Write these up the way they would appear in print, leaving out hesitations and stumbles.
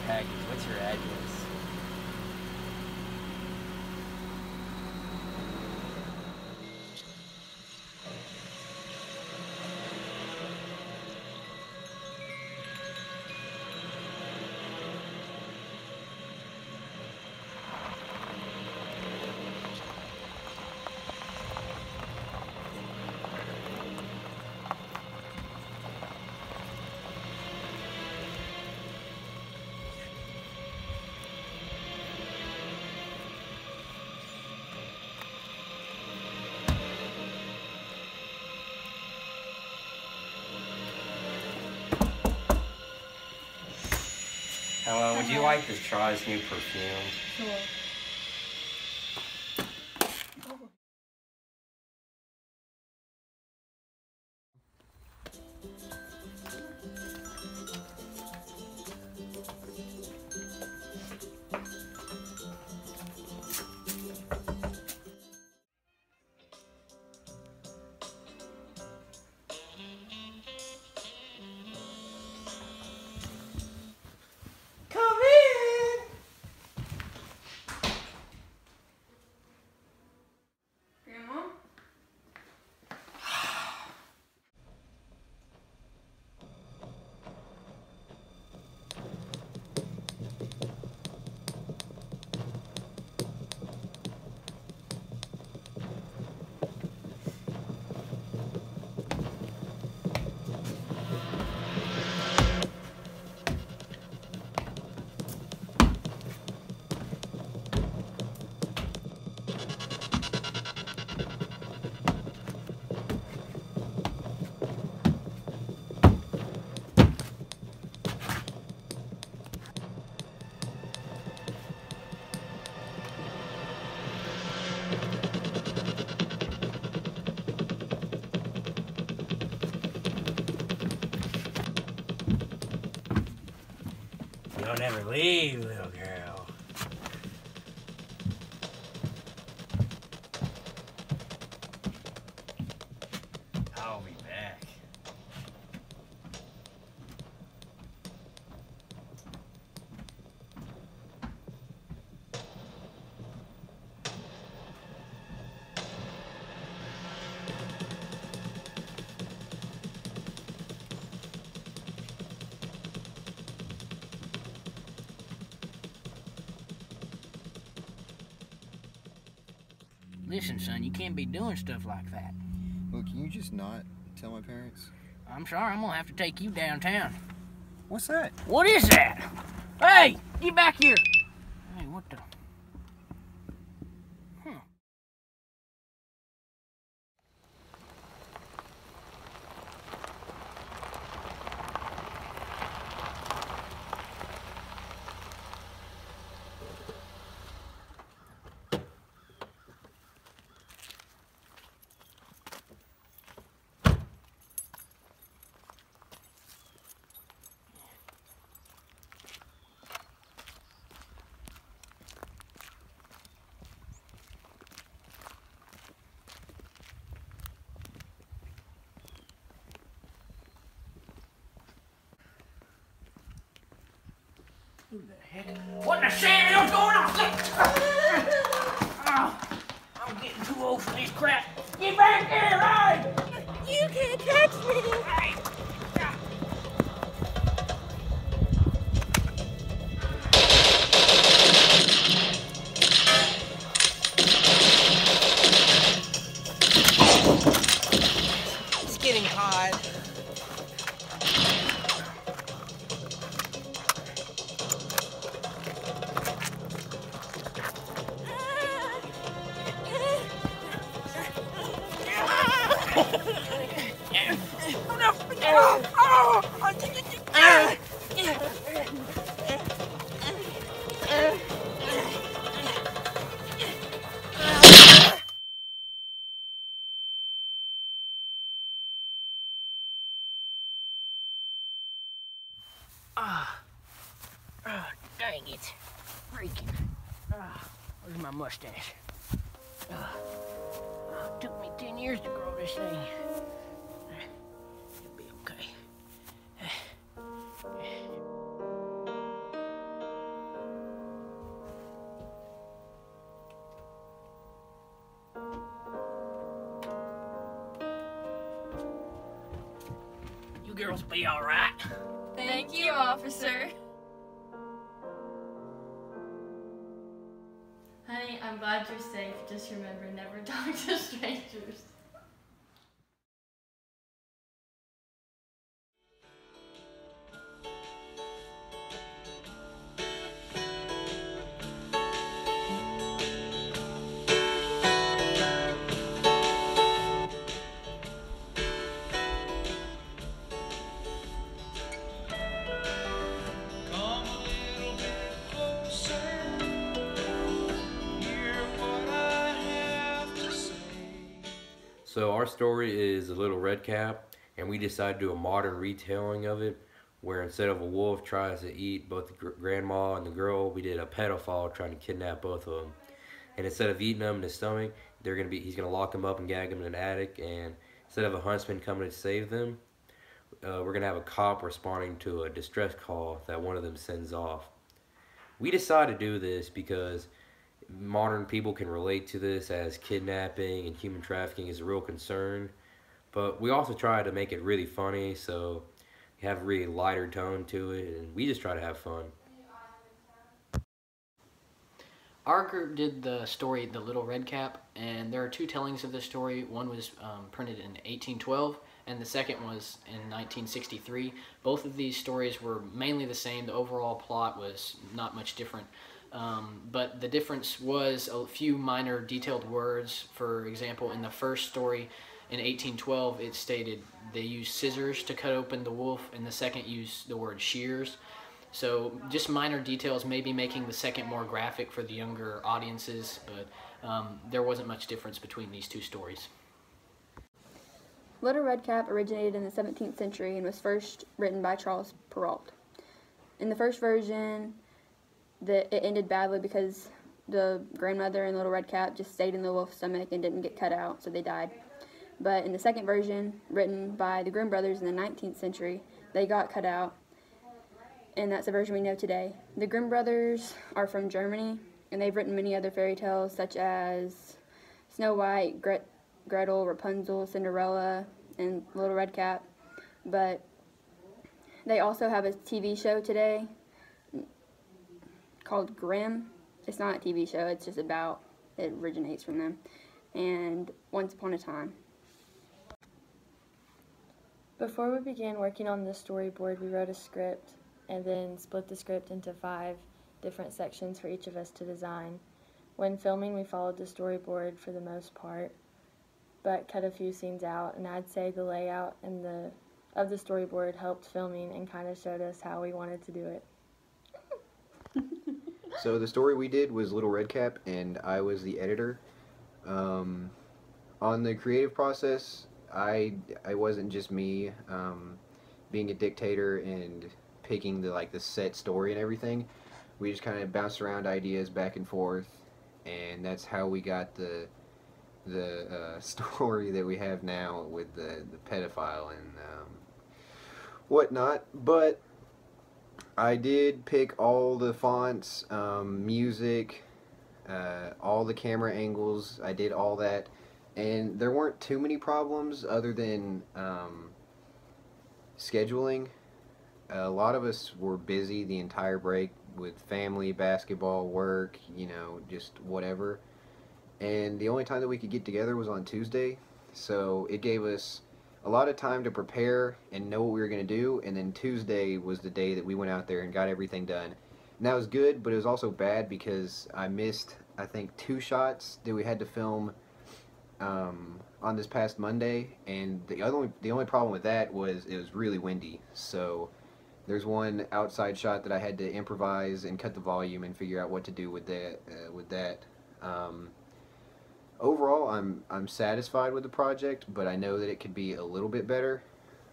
package. What's your address? Hello, would you like to try this new perfume? Sure. Don't ever leave, little girl. I'll be back. Listen, son, you can't be doing stuff like that. Look, can you just not tell my parents? I'm sorry, I'm gonna have to take you downtown. What's that? What is that? Hey, get back here. Hey, what the? Who the heck? What in the Samuel's going on? Oh, I'm getting too old for this crap. Get back there, right? You can't touch me! Hey. It's getting hot. Dang it. Freaking. Where's my mustache? It took me 10 years to grow this thing. It'll be okay. girls will be all right. Thank you, officer. Honey, I'm glad you're safe. Just remember, never talk to strangers. So our story is a Little Red Cap, and we decided to do a modern retelling of it, where instead of a wolf tries to eat both the grandma and the girl, we did a pedophile trying to kidnap both of them. And instead of eating them in the stomach, he's gonna lock them up and gag them in an attic. And instead of a huntsman coming to save them, we're gonna have a cop responding to a distress call that one of them sends off. We decided to do this because modern people can relate to this, as kidnapping and human trafficking is a real concern, but we also try to make it really funny, so you have a really lighter tone to it, and we just try to have fun. Our group did the story The Little Red Cap, and there are two tellings of this story. One was printed in 1812, and the second was in 1963. Both of these stories were mainly the same. The overall plot was not much different. But the difference was a few minor detailed words. For example, in the first story in 1812, it stated they used scissors to cut open the wolf, and the second used the word shears. So just minor details, maybe making the second more graphic for the younger audiences, but there wasn't much difference between these two stories. Little Red Cap originated in the 17th century and was first written by Charles Perrault. In the first version, it ended badly because the grandmother and Little Red Cap just stayed in the wolf's stomach and didn't get cut out, so they died. But in the second version, written by the Grimm brothers in the 19th century, they got cut out, and that's the version we know today. The Grimm brothers are from Germany, and they've written many other fairy tales such as Snow White, Gretel, Rapunzel, Cinderella, and Little Red Cap. But they also have a TV show today called Grimm. It's not a TV show, it's just about, it originates from them. And Once Upon a Time. Before we began working on the storyboard, we wrote a script and then split the script into 5 different sections for each of us to design. When filming, we followed the storyboard for the most part, but cut a few scenes out, and I'd say the layout and of the storyboard helped filming and kind of showed us how we wanted to do it. So the story we did was Little Red Cap, and I was the editor. On the creative process, I wasn't just me being a dictator and picking the set story and everything. We just kind of bounced around ideas back and forth, and that's how we got the story that we have now with the pedophile and whatnot. But I did pick all the fonts, music, all the camera angles. I did all that, and there weren't too many problems other than scheduling. A lot of us were busy the entire break with family, basketball, work, just whatever. And the only time that we could get together was on Tuesday, so it gave us a lot of time to prepare and know what we were going to do, and then Tuesday was the day that we went out there and got everything done. And that was good, but it was also bad because I missed, I think, 2 shots that we had to film on this past Monday, and the only problem with that was it was really windy. So there's one outside shot that I had to improvise and cut the volume and figure out what to do with that. Overall, I'm satisfied with the project, but I know that it could be a little bit better.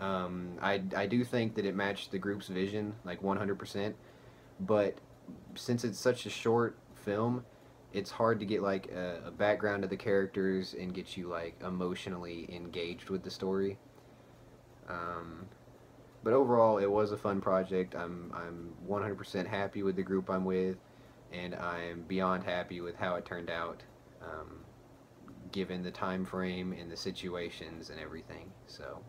I do think that it matched the group's vision, like 100%, but since it's such a short film, it's hard to get a background of the characters and get you emotionally engaged with the story. But overall, it was a fun project. I'm 100% happy with the group I'm with, and I'm beyond happy with how it turned out, given the time frame and the situations and everything. So